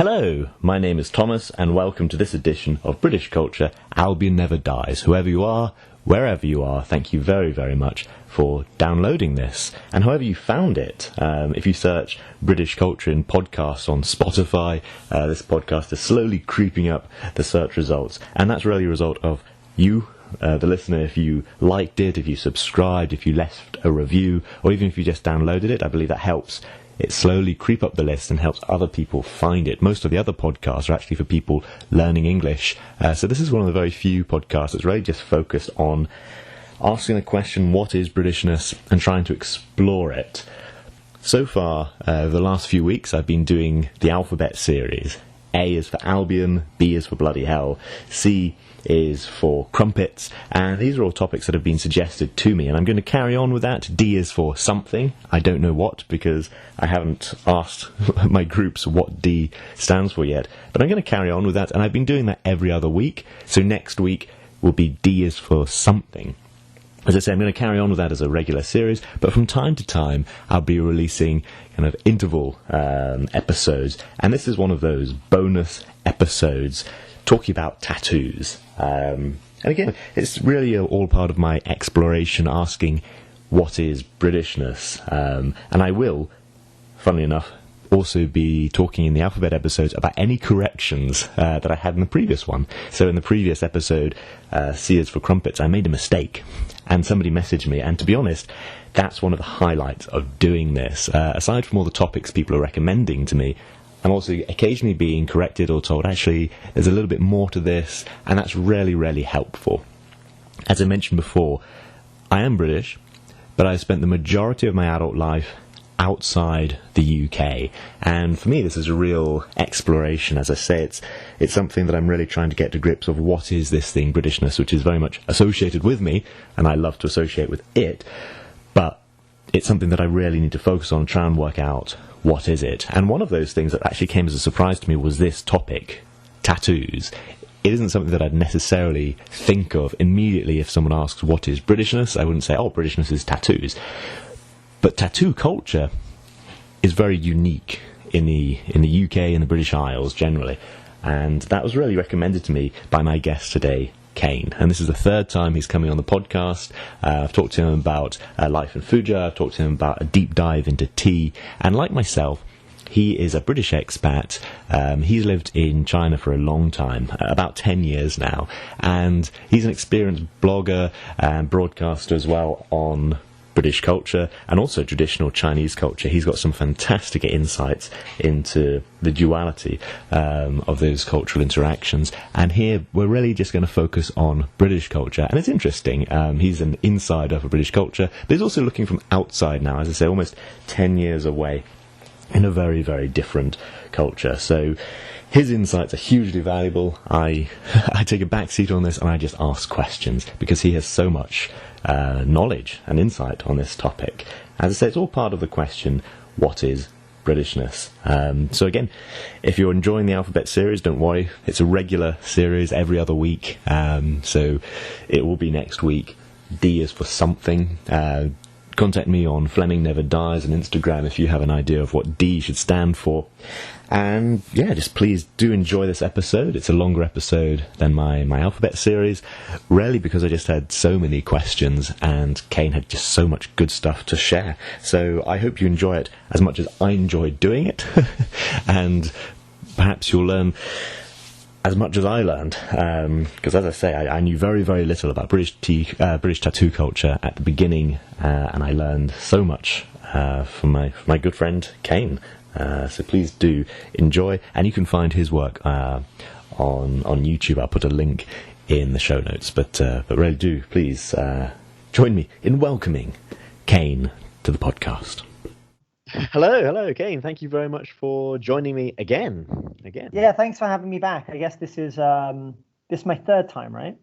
Hello, my name is Thomas, and welcome to this edition of British Culture, Albion Never Dies. Whoever you are, wherever you are, thank you very, very much for downloading this. And however you found it, if you search British Culture in podcasts on Spotify, this podcast is slowly creeping up the search results. And that's really a result of you, the listener. If you liked it, if you subscribed, if you left a review, or even if you just downloaded it, I believe that helps it slowly creep up the list and helps other people find it. Most of the other podcasts are actually for people learning English. So this is one of the very few podcasts that's really just focused on asking the question, what is Britishness, and trying to explore it. So far, the last few weeks, I've been doing the alphabet series. A is for Albion, B is for bloody hell, C is for crumpets, and these are all topics that have been suggested to me, and I'm going to carry on with that. D is for something. I don't know what, because I haven't asked my groups what D stands for yet, but I'm going to carry on with that, and I've been doing that every other week, so next week will be D is for something. As I say, I'm going to carry on with that as a regular series, but from time to time I'll be releasing kind of interval episodes, and this is one of those bonus episodes talking about tattoos. And again, it's really all part of my exploration, asking what is Britishness. And I will, funnily enough, also be talking in the alphabet episodes about any corrections that I had in the previous one. So in the previous episode, C is for crumpets, I made a mistake, and somebody messaged me, and to be honest, that's one of the highlights of doing this. Aside from all the topics people are recommending to me, I'm also occasionally being corrected or told, actually, there's a little bit more to this, and that's really, really helpful. As I mentioned before, I am British, but I spent the majority of my adult life outside the UK, and for me this is a real exploration. As I say, it's something that I'm really trying to get to grips of. What is this thing, Britishness, which is very much associated with me, and I love to associate with it, but it's something that I really need to focus on and try and work out what is it. And one of those things that actually came as a surprise to me was this topic, tattoos. It isn't something that I'd necessarily think of immediately if someone asks what is Britishness. I wouldn't say, oh, Britishness is tattoos. But tattoo culture is very unique in the UK and the British Isles generally, and that was really recommended to me by my guest today, Caine. And this is the third time he's coming on the podcast. I've talked to him about life in Fuzhou. I've talked to him about a deep dive into tea, and like myself, he is a British expat. He's lived in China for a long time, about 10 years now, and he's an experienced blogger and broadcaster as well on British culture and also traditional Chinese culture. He's got some fantastic insights into the duality of those cultural interactions, and here we're really just going to focus on British culture. And it's interesting, he's an insider for British culture, but he's also looking from outside now, as I say, almost 10 years away in a very, very different culture. So his insights are hugely valuable. I take a back seat on this and I just ask questions because he has so much knowledge and insight on this topic. As I say, it's all part of the question, what is Britishness? So again, if you're enjoying the alphabet series, don't worry, it's a regular series every other week, so it will be next week. D is for something. Contact me on Fleming Never Dies on Instagram if you have an idea of what D should stand for. And yeah, just please do enjoy this episode. It's a longer episode than my alphabet series, really because I just had so many questions and Caine had just so much good stuff to share. So I hope you enjoy it as much as I enjoyed doing it, and perhaps you'll learn as much as I learned, because as I say, I knew very, very little about British tattoo culture at the beginning, and I learned so much from my good friend Caine. So please do enjoy, and you can find his work on YouTube. I'll put a link in the show notes, but really do please join me in welcoming Caine to the podcast. Hello, Caine. Thank you very much for joining me again. Yeah, thanks for having me back. I guess this is my third time, right?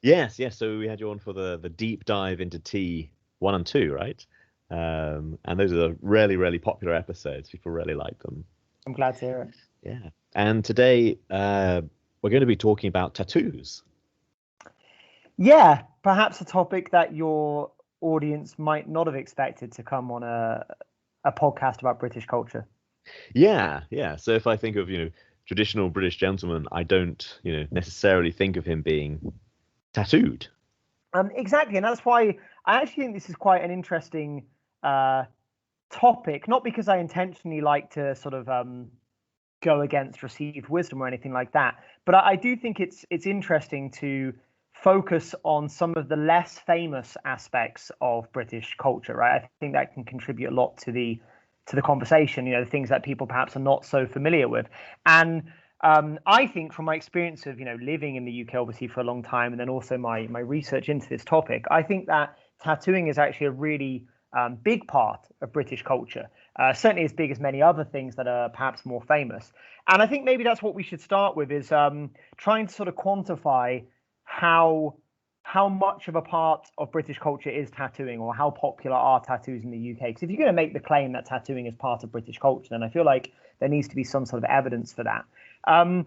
Yes. So we had you on for the deep dive into tea 1 and 2, right? And those are the really, really popular episodes. People really like them. I'm glad to hear it. Yeah. And today we're going to be talking about tattoos. Yeah, perhaps a topic that your audience might not have expected to come on a podcast about British culture. Yeah. So if I think of, traditional British gentleman, I don't, necessarily think of him being tattooed. Exactly, and that's why I actually think this is quite an interesting topic. Not because I intentionally like to sort of go against received wisdom or anything like that, but I do think it's interesting to focus on some of the less famous aspects of British culture, right? I think that can contribute a lot to the conversation, the things that people perhaps are not so familiar with. And I think from my experience of, living in the UK, obviously for a long time, and then also my research into this topic, I think that tattooing is actually a really big part of British culture, certainly as big as many other things that are perhaps more famous. And I think maybe that's what we should start with, is trying to sort of quantify how much of a part of British culture is tattooing, or how popular are tattoos in the UK. Because if you're going to make the claim that tattooing is part of British culture, then I feel like there needs to be some sort of evidence for that. And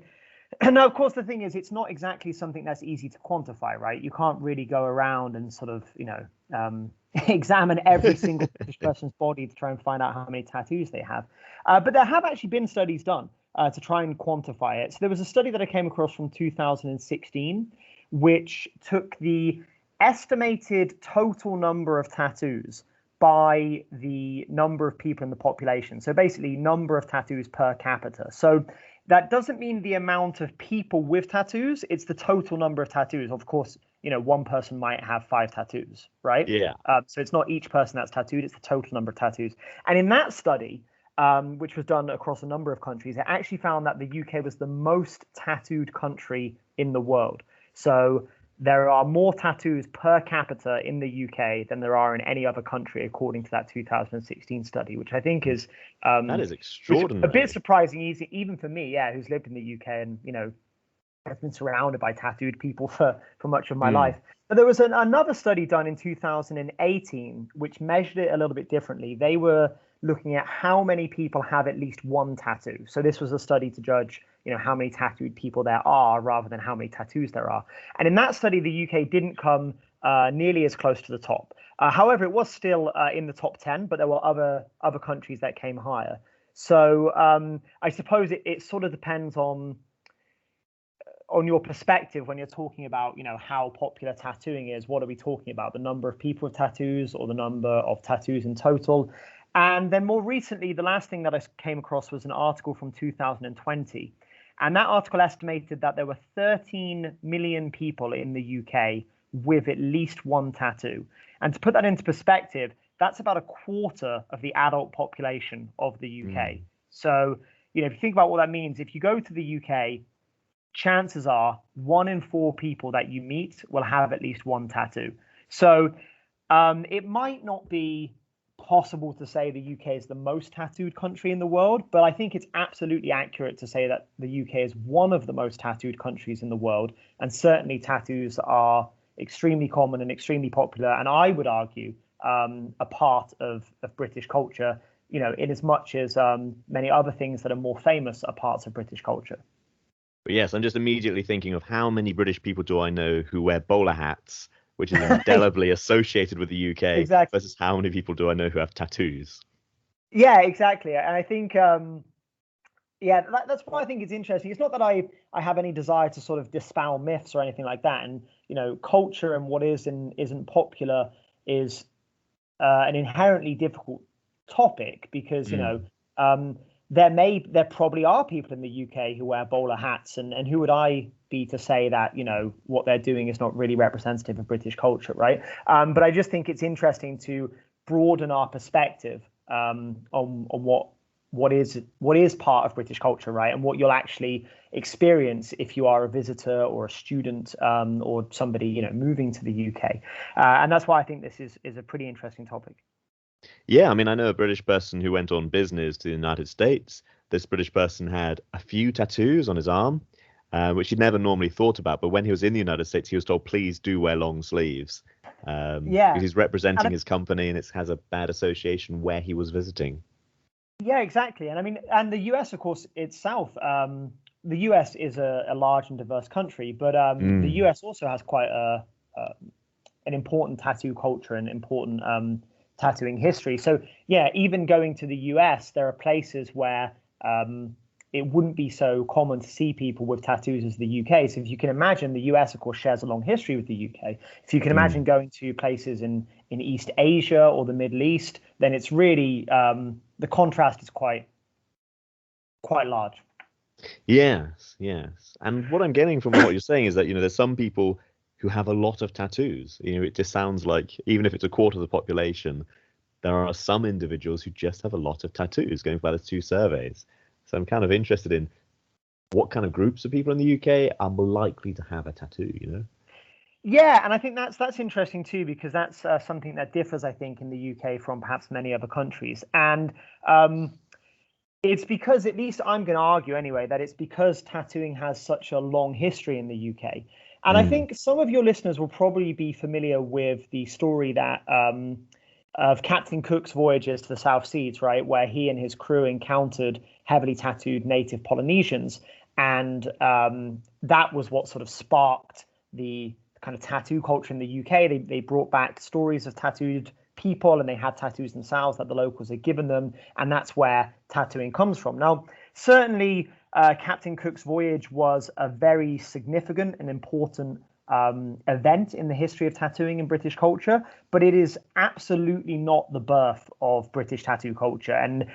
now, of course, the thing is, it's not exactly something that's easy to quantify, right? You can't really go around and sort of, examine every single British person's body to try and find out how many tattoos they have. But there have actually been studies done to try and quantify it. So there was a study that I came across from 2016, which took the estimated total number of tattoos by the number of people in the population. So basically, number of tattoos per capita. So that doesn't mean the amount of people with tattoos, it's the total number of tattoos. Of course, one person might have 5 tattoos, right? Yeah. So it's not each person that's tattooed, it's the total number of tattoos. And in that study, which was done across a number of countries, it actually found that the UK was the most tattooed country in the world. So there are more tattoos per capita in the UK than there are in any other country, according to that 2016 study, which I think is that is extraordinary. A bit surprising, even for me, who's lived in the UK and I've been surrounded by tattooed people for much of my life. But there was another study done in 2018 which measured it a little bit differently. They were looking at how many people have at least one tattoo. So this was a study to judge, how many tattooed people there are rather than how many tattoos there are. And in that study, the UK didn't come nearly as close to the top. However, it was still in the top 10, but there were other countries that came higher. So I suppose it sort of depends on your perspective when you're talking about, how popular tattooing is. What are we talking about? The number of people with tattoos or the number of tattoos in total? And then more recently, the last thing that I came across was an article from 2020. And that article estimated that there were 13 million people in the UK with at least one tattoo. And to put that into perspective, that's about a quarter of the adult population of the UK. So, if you think about what that means, if you go to the UK, chances are 1 in 4 people that you meet will have at least one tattoo. So it might not be possible to say the UK is the most tattooed country in the world, but I think it's absolutely accurate to say that the UK is one of the most tattooed countries in the world. And certainly tattoos are extremely common and extremely popular. And I would argue a part of British culture, in as much as many other things that are more famous are parts of British culture. But yes, I'm just immediately thinking of how many British people do I know who wear bowler hats, which is indelibly associated with the UK, exactly. versus how many people do I know who have tattoos? Yeah, exactly. And I think, that's why I think it's interesting. It's not that I have any desire to sort of dispel myths or anything like that. And, culture and what is and isn't popular is an inherently difficult topic because, there probably are people in the UK who wear bowler hats, and who would I be to say that, what they're doing is not really representative of British culture, right? But I just think it's interesting to broaden our perspective on what is part of British culture, right? And what you'll actually experience if you are a visitor or a student or somebody, moving to the UK. And that's why I think this is a pretty interesting topic. Yeah, I mean, I know a British person who went on business to the United States. This British person had a few tattoos on his arm, which he'd never normally thought about. But when he was in the United States, he was told, please do wear long sleeves. Because he's representing his company and it has a bad association where he was visiting. Yeah, exactly. And I mean, and the US, of course, itself, the US is a large and diverse country, but the US also has quite an important tattoo culture and important tattooing history. So yeah, even going to the US, there are places where it wouldn't be so common to see people with tattoos as the UK. So if you can imagine, the US, of course, shares a long history with the UK. If you can imagine going to places in East Asia or the Middle East, then it's really the contrast is quite large. Yes, yes. And what I'm getting from what you're saying is that, there's some people who have a lot of tattoos. It just sounds like, even if it's a quarter of the population, there are some individuals who just have a lot of tattoos, going by the two surveys. So I'm kind of interested in what kind of groups of people in the UK are more likely to have a tattoo. Yeah, and I think that's interesting too, because that's something that differs, I think, in the UK from perhaps many other countries. And it's because, at least I'm going to argue anyway, that it's because tattooing has such a long history in the UK. And I think some of your listeners will probably be familiar with the story that of Captain Cook's voyages to the South Seas, right, where he and his crew encountered heavily tattooed native Polynesians. And that was what sort of sparked the kind of tattoo culture in the UK. They brought back stories of tattooed people, and they had tattoos themselves that the locals had given them, and that's where tattooing comes from. Now, certainly Captain Cook's voyage was a very significant and important event in the history of tattooing in British culture, but it is absolutely not the birth of British tattoo culture. And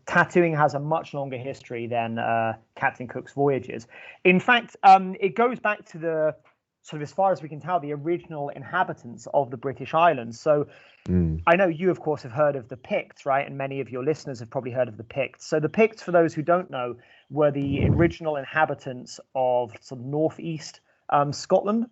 tattooing has a much longer history than Captain Cook's voyages. In fact, it goes back to the sort of, as far as we can tell, the original inhabitants of the British Islands. So I know you, of course, have heard of the Picts, right? And many of your listeners have probably heard of the Picts. So the Picts, for those who don't know, were the original inhabitants of sort of northeast Scotland.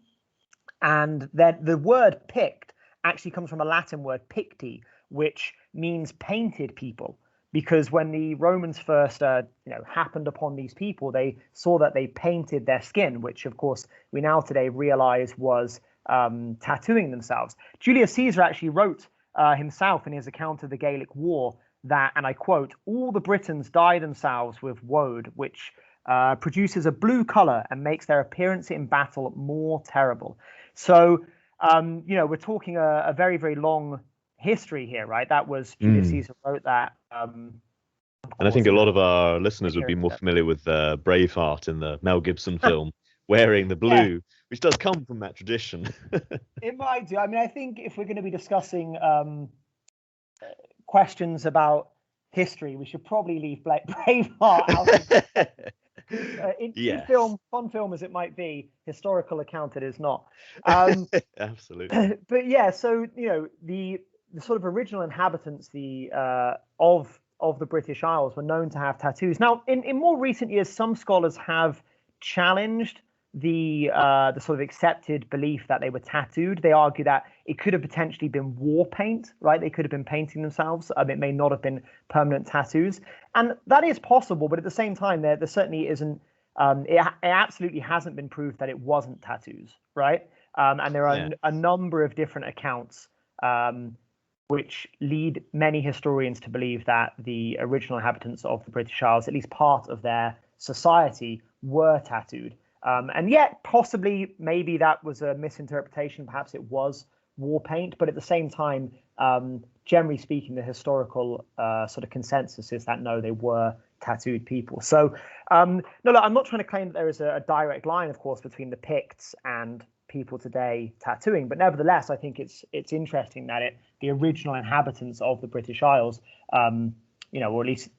And the word Pict actually comes from a Latin word picti, which means painted people. Because when the Romans first, happened upon these people, they saw that they painted their skin, which, of course, we now today realize was tattooing themselves. Julius Caesar actually wrote himself in his account of the Gaelic War that, and I quote, "All the Britons dye themselves with woad, which produces a blue color and makes their appearance in battle more terrible." So, we're talking a very, very long history here, right? That was Julius Caesar wrote that. And I think a lot of our listeners would be more familiar with Braveheart in the Mel Gibson film, wearing the blue, which does come from that tradition. It might do. I mean, I think if we're going to be discussing questions about history, we should probably leave Braveheart out of it. Fun film as it might be, historical account it is not. Absolutely. But yeah, so the sort of original inhabitants of the British Isles were known to have tattoos. Now, in more recent years, some scholars have challenged the sort of accepted belief that they were tattooed. They argue that it could have potentially been war paint, right? They could have been painting themselves. It may not have been permanent tattoos, and that is possible. But at the same time, there certainly isn't. It absolutely hasn't been proved that it wasn't tattoos, right? And there are a number of different accounts which lead many historians to believe that the original inhabitants of the British Isles, at least part of their society, were tattooed. And yet, possibly, maybe that was a misinterpretation. Perhaps it was war paint. But at the same time, generally speaking, the historical sort of consensus is that no, they were tattooed people. So, no, look, I'm not trying to claim that there is a direct line, of course, between the Picts and people today tattooing, but nevertheless, I think it's interesting that the original inhabitants of the British Isles, or at least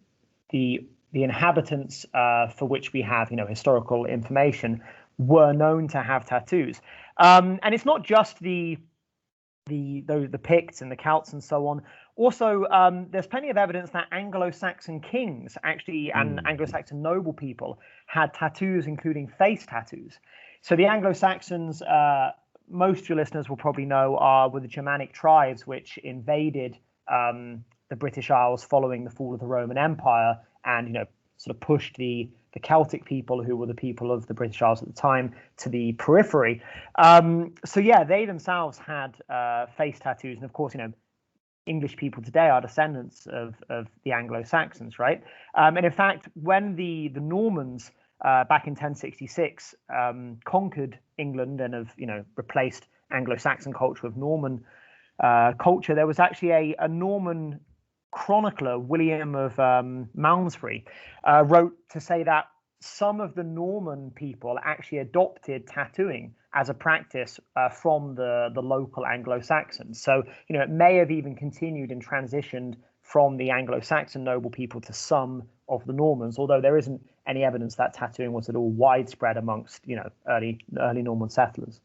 the inhabitants for which we have historical information, were known to have tattoos. And it's not just the Picts and the Celts and so on. Also, there's plenty of evidence that Anglo-Saxon kings actually and Anglo-Saxon noble people had tattoos, including face tattoos. So the Anglo-Saxons, most of your listeners will probably know, were the Germanic tribes which invaded the British Isles following the fall of the Roman Empire, and sort of pushed the Celtic people, who were the people of the British Isles at the time, to the periphery. So yeah, they themselves had face tattoos, and of course, English people today are descendants of the Anglo-Saxons, right? And in fact, when the Normans back in 1066 conquered England and have replaced Anglo-Saxon culture with Norman culture, there was actually a Norman chronicler William of Malmesbury wrote to say that some of the Norman people actually adopted tattooing as a practice from the local Anglo-Saxons. So, it may have even continued and transitioned from the Anglo-Saxon noble people to some of the Normans, although there isn't any evidence that tattooing was at all widespread amongst, early Norman settlers.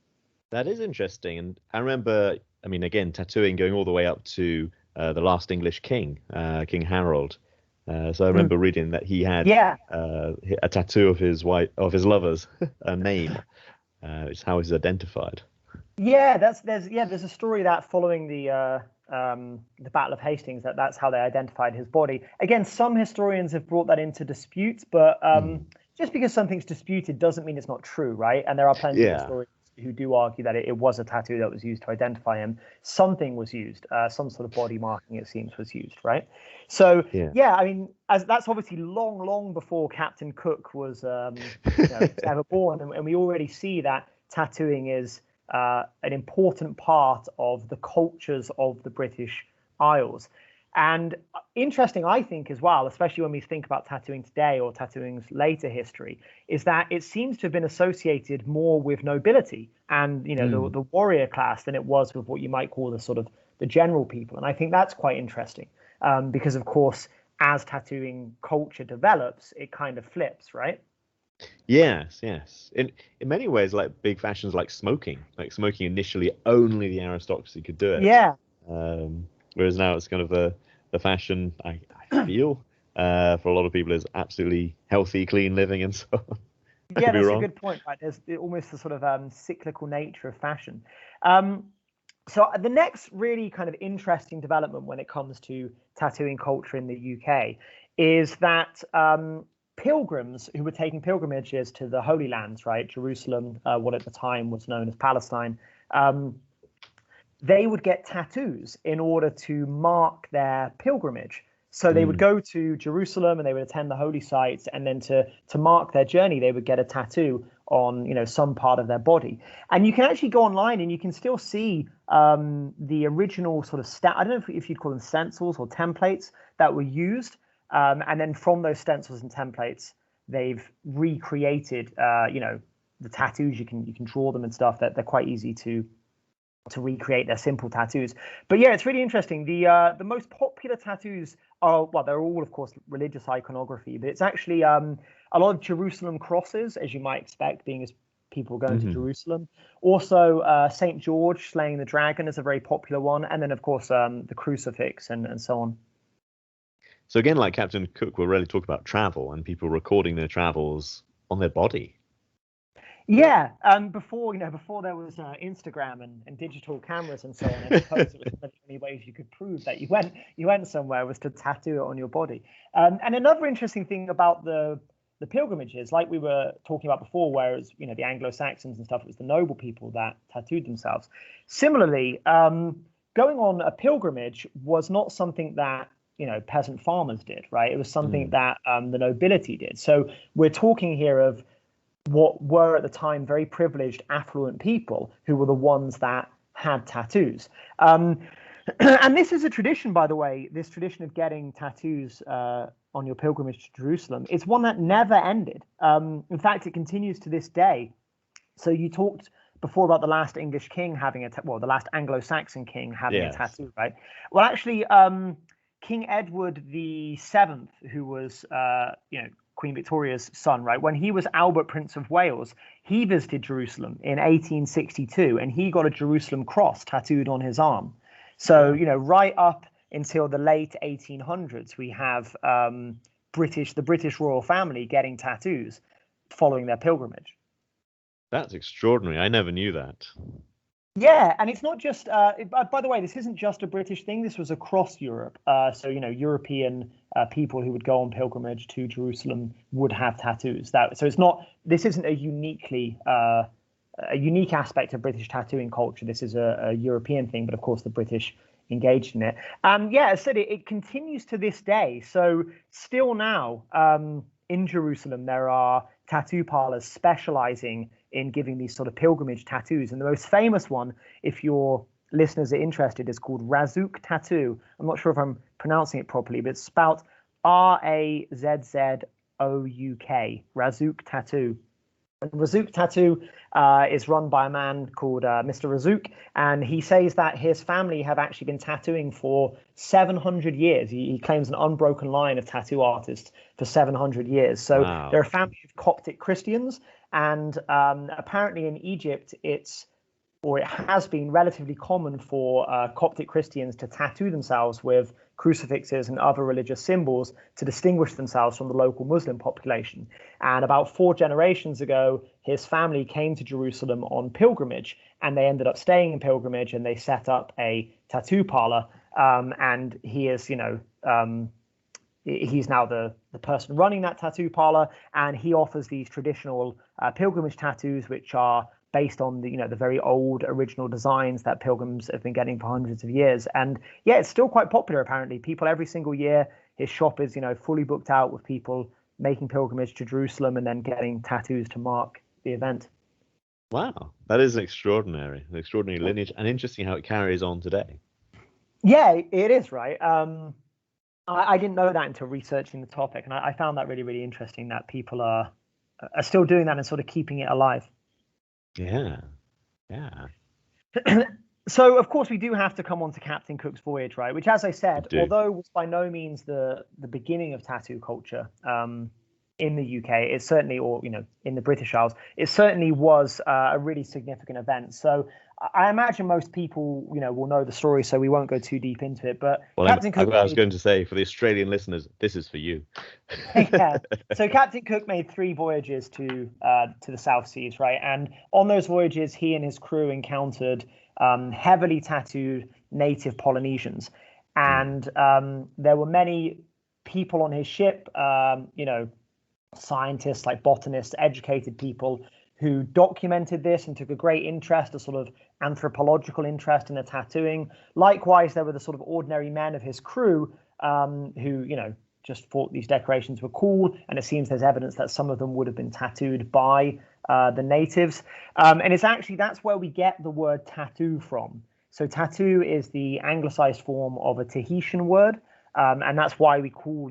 That is interesting. And I remember, again, tattooing going all the way up to the last English king, King Harold. So I remember reading that he had a tattoo of his lover's name, which is how he's identified. Yeah, there's a story that following the Battle of Hastings that's how they identified his body. Again, some historians have brought that into dispute, but just because something's disputed doesn't mean it's not true, right? And there are plenty of historians who do argue that it was a tattoo that was used to identify him. Something was used, some sort of body marking, it seems, was used, right? So as that's obviously long before Captain Cook was ever born, and we already see that tattooing is an important part of the cultures of the British Isles. And interesting, I think, as well, especially when we think about tattooing today or tattooing's later history, is that it seems to have been associated more with nobility and, the warrior class than it was with what you might call the sort of the general people. And I think that's quite interesting because, of course, as tattooing culture develops, it kind of flips, right? Yes. In many ways, like big fashions like smoking. Like smoking initially, only the aristocracy could do it. Yeah. Whereas now it's kind of the fashion, I feel, for a lot of people is absolutely healthy, clean living and so on. Yeah, that's a good point, right? There's almost the sort of cyclical nature of fashion. So the next really kind of interesting development when it comes to tattooing culture in the UK is that pilgrims who were taking pilgrimages to the Holy Lands, right, Jerusalem, what at the time was known as Palestine, they would get tattoos in order to mark their pilgrimage. So they would go to Jerusalem and they would attend the holy sites, and then to mark their journey, they would get a tattoo on some part of their body. And you can actually go online and you can still see the original sort of I don't know if you'd call them stencils or templates that were used. And then from those stencils and templates, they've recreated the tattoos. You can draw them and stuff. That they're quite easy to recreate. Their simple tattoos. But yeah, it's really interesting. The most popular tattoos are, well, they're all of course religious iconography, but it's actually a lot of Jerusalem crosses, as you might expect, being as people going to Jerusalem. Also St. George slaying the dragon is a very popular one, and then of course the crucifix and so on. So again, like Captain Cook, we'll really talk about travel and people recording their travels on their body. Yeah, before there was Instagram and digital cameras and so on, I suppose it was one of the only ways you could prove that you went somewhere was to tattoo it on your body. And another interesting thing about the pilgrimages, like we were talking about before, whereas the Anglo-Saxons and stuff, it was the noble people that tattooed themselves. Similarly, going on a pilgrimage was not something that peasant farmers did, right? It was something that the nobility did. So we're talking here of what were at the time very privileged, affluent people who were the ones that had tattoos. And this is a tradition, by the way, this tradition of getting tattoos on your pilgrimage to Jerusalem. It's one that never ended. In fact, it continues to this day. So you talked before about the last English king having the last Anglo-Saxon king having a tattoo, right? Well, actually, King Edward VII, who was, Queen Victoria's son, right? When he was Albert, Prince of Wales, he visited Jerusalem in 1862, and he got a Jerusalem cross tattooed on his arm. So, right up until the late 1800s, we have the British royal family getting tattoos following their pilgrimage. That's extraordinary. I never knew that. Yeah, and it's not just. By the way, this isn't just a British thing. This was across Europe. So European people who would go on pilgrimage to Jerusalem would have tattoos. So it's not. This isn't a unique aspect of British tattooing culture. This is a European thing, but of course the British engaged in it. As I said, it continues to this day. So still now in Jerusalem there are tattoo parlors specializing in giving these sort of pilgrimage tattoos. And the most famous one, if you're listeners are interested, is called Razzouk tattoo. I'm not sure if I'm pronouncing it properly, but it's spelled Razzouk, Razzouk tattoo. And Razzouk tattoo is run by a man called Mr. Razzouk, and he says that his family have actually been tattooing for 700 years. He claims an unbroken line of tattoo artists for 700 years. So they're a family of Coptic Christians, and apparently in Egypt it has been relatively common for Coptic Christians to tattoo themselves with crucifixes and other religious symbols to distinguish themselves from the local Muslim population. And about 4 generations ago, his family came to Jerusalem on pilgrimage, and they ended up staying in pilgrimage, and they set up a tattoo parlor. And he is, he's now the person running that tattoo parlor, and he offers these traditional pilgrimage tattoos, which are based on the very old original designs that pilgrims have been getting for hundreds of years. And yeah, it's still quite popular. Apparently, people every single year, his shop is fully booked out with people making pilgrimage to Jerusalem and then getting tattoos to mark the event. Wow, that is an extraordinary lineage, and interesting how it carries on today. Yeah, it is, right. I didn't know that until researching the topic, and I found that really, really interesting that people are still doing that and sort of keeping it alive. Yeah. So, of course, we do have to come on to Captain Cook's voyage, right? Which, as I said, although was by no means the beginning of tattoo culture in the UK, it certainly, or in the British Isles, it certainly was a really significant event. So, I imagine most people, will know the story, so we won't go too deep into it. But Captain Cook, I was going to say, for the Australian listeners, this is for you. Yeah. So Captain Cook made 3 voyages to the South Seas, right? And on those voyages, he and his crew encountered heavily tattooed native Polynesians, and there were many people on his ship, scientists, like botanists, educated people, who documented this and took a great interest, a sort of anthropological interest in the tattooing. Likewise, there were the sort of ordinary men of his crew who, just thought these decorations were cool. And it seems there's evidence that some of them would have been tattooed by the natives. And it's actually, that's where we get the word tattoo from. So tattoo is the anglicized form of a Tahitian word. And that's why we call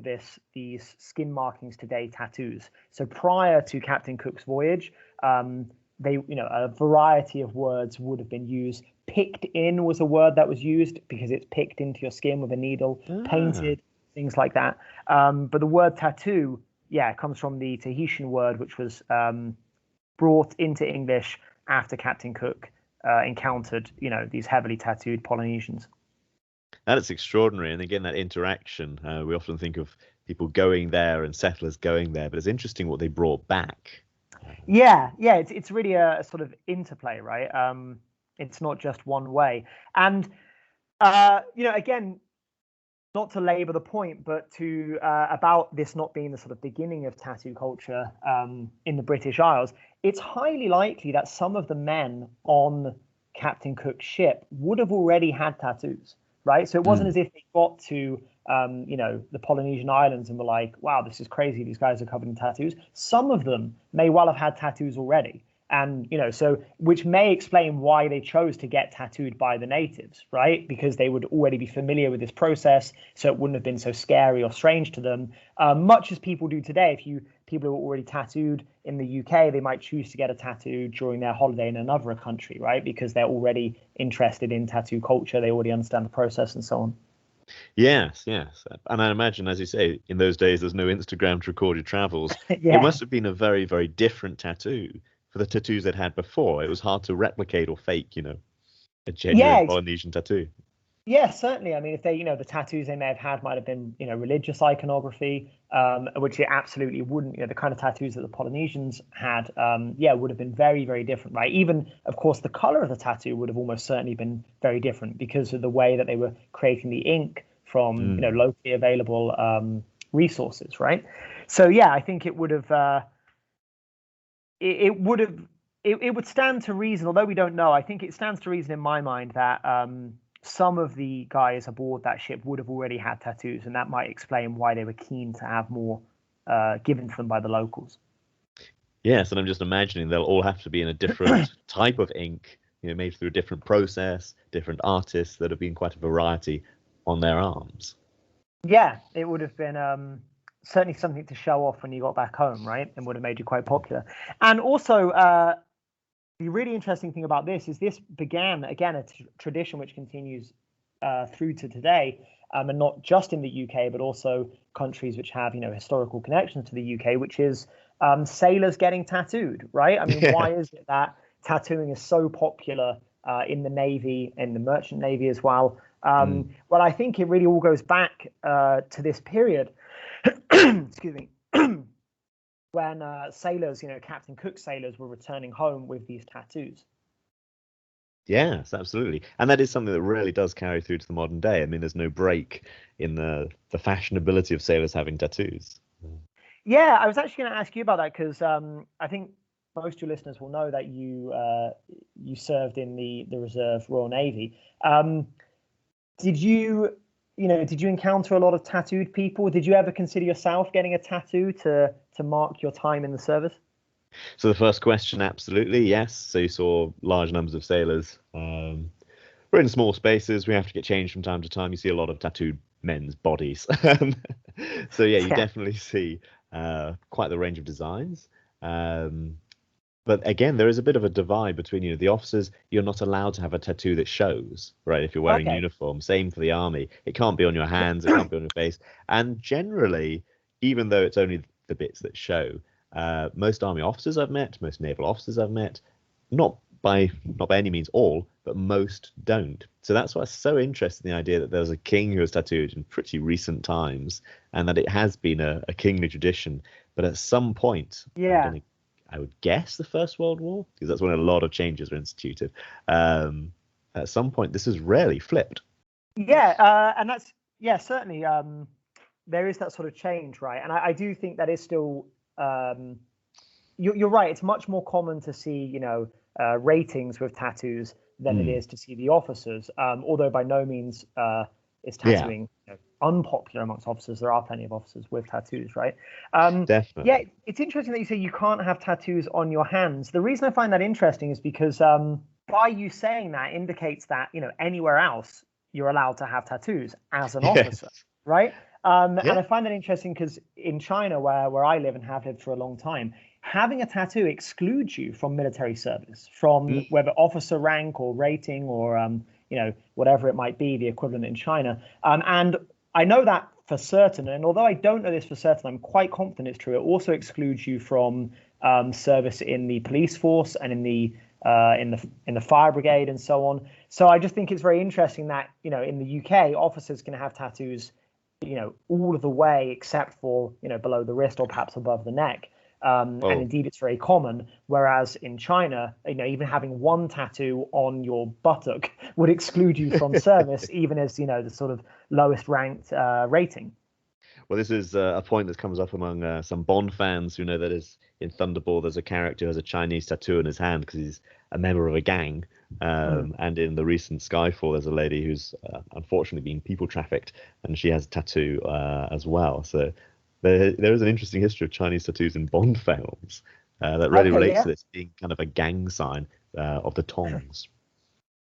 these skin markings today tattoos. So prior to Captain Cook's voyage, a variety of words would have been used. Picked in was a word that was used because it's picked into your skin with a needle, painted, things like that. But the word tattoo, comes from the Tahitian word, which was brought into English after Captain Cook encountered, these heavily tattooed Polynesians. That's extraordinary. And again, that interaction, we often think of people going there and settlers going there, but it's interesting what they brought back. Yeah, it's really a sort of interplay, right? It's not just one way. And, again, not to labor the point, but to about this not being the sort of beginning of tattoo culture in the British Isles, it's highly likely that some of the men on Captain Cook's ship would have already had tattoos, right? So it wasn't as if they got to the Polynesian islands and were like, wow, this is crazy. These guys are covered in tattoos. Some of them may well have had tattoos already. And, so which may explain why they chose to get tattooed by the natives, right? Because they would already be familiar with this process. So it wouldn't have been so scary or strange to them. Much as people do today, people who are already tattooed in the UK, they might choose to get a tattoo during their holiday in another country, right? Because they're already interested in tattoo culture. They already understand the process and so on. Yes. And I imagine, as you say, in those days, there's no Instagram to record your travels. It must have been a very, very different tattoo for the tattoos they'd had before. It was hard to replicate or fake, a genuine Polynesian tattoo. Yeah, certainly. I mean, if they, the tattoos they may have had might have been, religious iconography, which it absolutely wouldn't. The kind of tattoos that the Polynesians had, would have been very, very different, right? Even, of course, the color of the tattoo would have almost certainly been very different because of the way that they were creating the ink from, locally available resources, right? So, I think it would have, it would stand to reason, although we don't know. I think it stands to reason in my mind that some of the guys aboard that ship would have already had tattoos, and that might explain why they were keen to have more given to them by the locals. Yes, and I'm just imagining they'll all have to be in a different type of ink made through a different process, different artists that have been quite a variety on their arms. Yeah, it would have been certainly something to show off when you got back home, right? And would have made you quite popular. And also, the really interesting thing about this is this began, again, a tradition which continues through to today, and not just in the UK, but also countries which have, historical connections to the UK, which is sailors getting tattooed, right? I mean, why is it that tattooing is so popular in the Navy, in the merchant Navy as well? Well, I think it really all goes back to this period, excuse me, when sailors, Captain Cook sailors were returning home with these tattoos. Yes, absolutely. And that is something that really does carry through to the modern day. I mean, there's no break in the fashionability of sailors having tattoos. Yeah, I was actually going to ask you about that because I think most of your listeners will know that you served in the Reserve Royal Navy. Did you encounter a lot of tattooed people? Did you ever consider yourself getting a tattoo to mark your time in the service? So the first question, absolutely, yes. So you saw large numbers of sailors. We're in small spaces. We have to get changed from time to time. You see a lot of tattooed men's bodies. So yeah, you definitely see quite the range of designs. But again, there is a bit of a divide between, the officers. You're not allowed to have a tattoo that shows, right? If you're wearing uniform. Same for the army. It can't be on your hands. It can't be on your face. And generally, even though it's only the bits that show, most army officers I've met, most naval officers I've met, not by any means all, but most don't. So that's why I'm so interested in the idea that there's a king who was tattooed in pretty recent times, and that it has been a kingly tradition. But at some point, I would guess the First World War, because that's when a lot of changes were instituted. At some point, this has rarely flipped. Yeah, and that's certainly there is that sort of change, right? And I do think that is still. You're right. It's much more common to see, ratings with tattoos than it is to see the officers. Although by no means is tattooing unpopular amongst officers. There are plenty of officers with tattoos, right? Definitely. Yeah, it's interesting that you say you can't have tattoos on your hands. The reason I find that interesting is because by you saying that indicates that, anywhere else you're allowed to have tattoos as an officer, right? And I find that interesting because in China, where I live and have lived for a long time, having a tattoo excludes you from military service, from whether officer rank or rating or whatever it might be, the equivalent in China. And I know that for certain. And although I don't know this for certain, I'm quite confident it's true. It also excludes you from service in the police force and in the fire brigade and so on. So I just think it's very interesting that in the UK, officers can have tattoos all of the way except for below the wrist or perhaps above the neck. And indeed, it's very common. Whereas in China, even having one tattoo on your buttock would exclude you from service, even as the sort of lowest ranked rating. Well, this is a point that comes up among some Bond fans who know that in Thunderball there's a character who has a Chinese tattoo on his hand because he's a member of a gang. And in the recent Skyfall, there's a lady who's unfortunately been people trafficked, and she has a tattoo as well. So there is an interesting history of Chinese tattoos in Bond films that really relates to this being kind of a gang sign of the Tongs.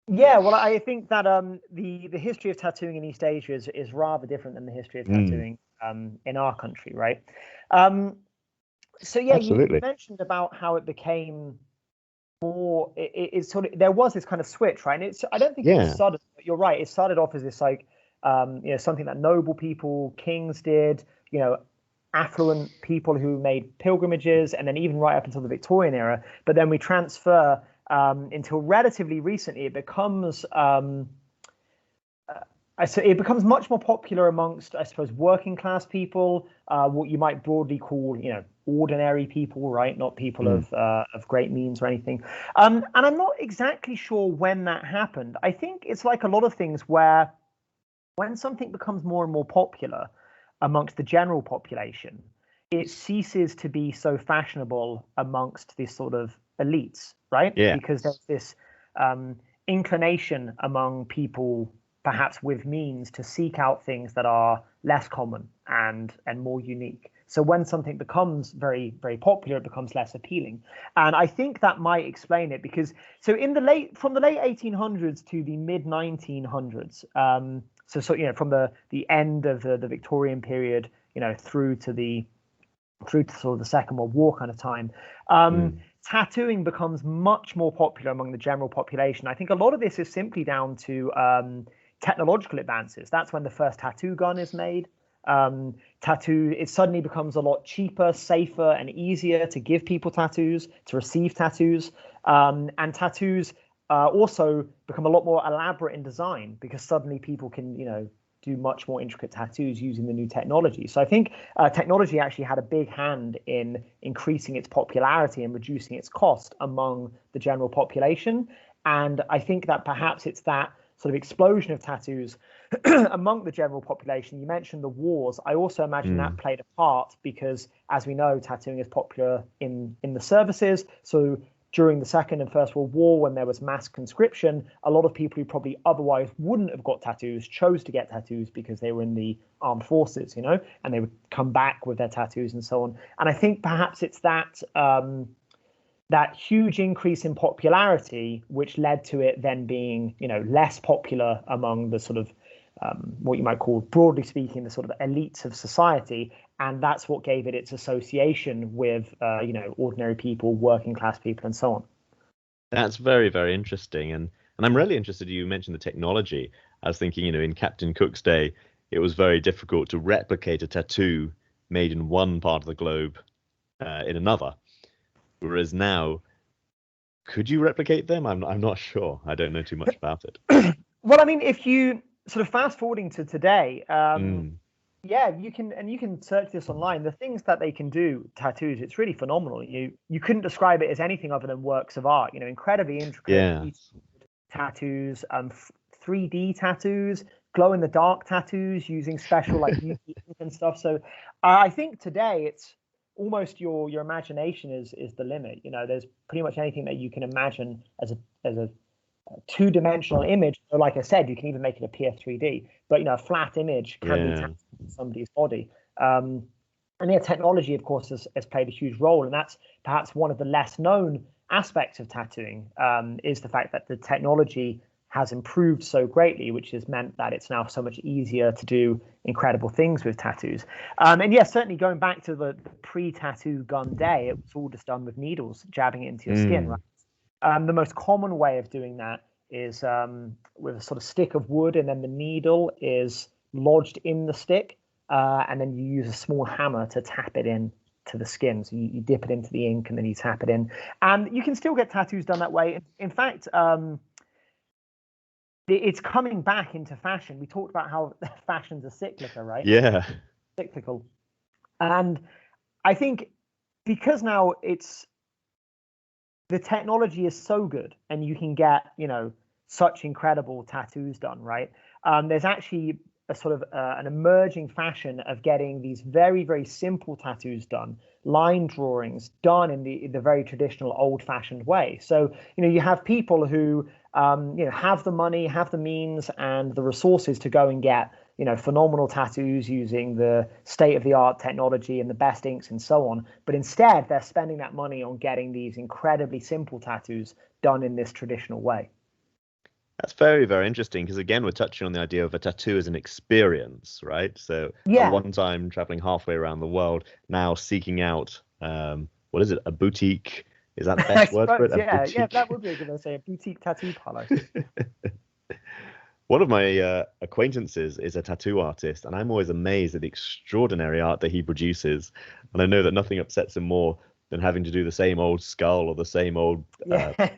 Yeah, well, I think that the history of tattooing in East Asia is rather different than the history of tattooing in our country, right? So yeah, you mentioned about how it became more. It's sort of there was this kind of switch, right? And I don't think it was sudden. But you're right. It started off as this like something that noble people, kings did. Affluent people who made pilgrimages, and then even right up until the Victorian era. But then we transfer until relatively recently, it becomes it becomes much more popular amongst, I suppose, working class people, what you might broadly call, ordinary people, right? Not people of great means or anything. And I'm not exactly sure when that happened. I think it's like a lot of things where when something becomes more and more popular amongst the general population, it ceases to be so fashionable amongst these sort of elites, right? Yeah. Because there's this inclination among people, perhaps with means, to seek out things that are less common and more unique. So when something becomes very, very popular, it becomes less appealing. And I think that might explain it, because from the late 1800s to the mid 1900s, from the end of the Victorian period, through to sort of the Second World War kind of time, tattooing becomes much more popular among the general population. I think a lot of this is simply down to technological advances. That's when the first tattoo gun is made. It suddenly becomes a lot cheaper, safer, and easier to give people tattoos, to receive tattoos. And tattoos also become a lot more elaborate in design, because suddenly people can, do much more intricate tattoos using the new technology. So I think technology actually had a big hand in increasing its popularity and reducing its cost among the general population. And I think that perhaps it's that sort of explosion of tattoos among the general population. You mentioned the wars. I also imagine that played a part, because, as we know, tattooing is popular in the services. So during the Second and First World War, when there was mass conscription, a lot of people who probably otherwise wouldn't have got tattoos chose to get tattoos because they were in the armed forces, and they would come back with their tattoos and so on. And I think perhaps it's that huge increase in popularity which led to it then being, less popular among the sort of what you might call, broadly speaking, the sort of elites of society. And that's what gave it its association with, ordinary people, working class people, and so on. That's very, very interesting. And I'm really interested, you mentioned the technology. I was thinking, in Captain Cook's day, it was very difficult to replicate a tattoo made in one part of the globe in another. Whereas now, could you replicate them? I'm not sure. I don't know too much about it. Well, I mean, if you sort of fast forwarding to today, yeah, you can search this online. The things that they can do, tattoos, it's really phenomenal. You couldn't describe it as anything other than works of art. Incredibly intricate tattoos, 3D tattoos, glow in the dark tattoos using special like UV ink and stuff. So I think today it's almost your imagination is the limit. There's pretty much anything that you can imagine as a two-dimensional image. So like I said, you can even make it appear 3D, but a flat image can be tattooed on somebody's body. And technology, of course, has played a huge role, and that's perhaps one of the less known aspects of tattooing, is the fact that the technology has improved so greatly, which has meant that it's now so much easier to do incredible things with tattoos. And yes, certainly going back to the pre-tattoo gun day, it was all just done with needles, jabbing it into your skin, right? The most common way of doing that is with a sort of stick of wood, and then the needle is lodged in the stick, and then you use a small hammer to tap it in to the skin. So you dip it into the ink and then you tap it in. And you can still get tattoos done that way. In fact, it's coming back into fashion. We talked about how fashions are cyclical, right? Yeah. Cyclical. And I think because now the technology is so good and you can get, such incredible tattoos done, right? There's actually a sort of an emerging fashion of getting these very, very simple tattoos done, line drawings done in the very traditional old-fashioned way. So, you have people who, have the money, have the means and the resources to go and get, phenomenal tattoos using the state-of-the-art technology and the best inks and so on. But instead, they're spending that money on getting these incredibly simple tattoos done in this traditional way. That's very, very interesting, because again, we're touching on the idea of a tattoo as an experience, right? So yeah. At one time traveling halfway around the world, now seeking out, what is it, a boutique? Is that the best word for it? Yeah, that would be a good way to say, a boutique tattoo parlor. One of my acquaintances is a tattoo artist, and I'm always amazed at the extraordinary art that he produces. And I know that nothing upsets him more than having to do the same old skull or the same old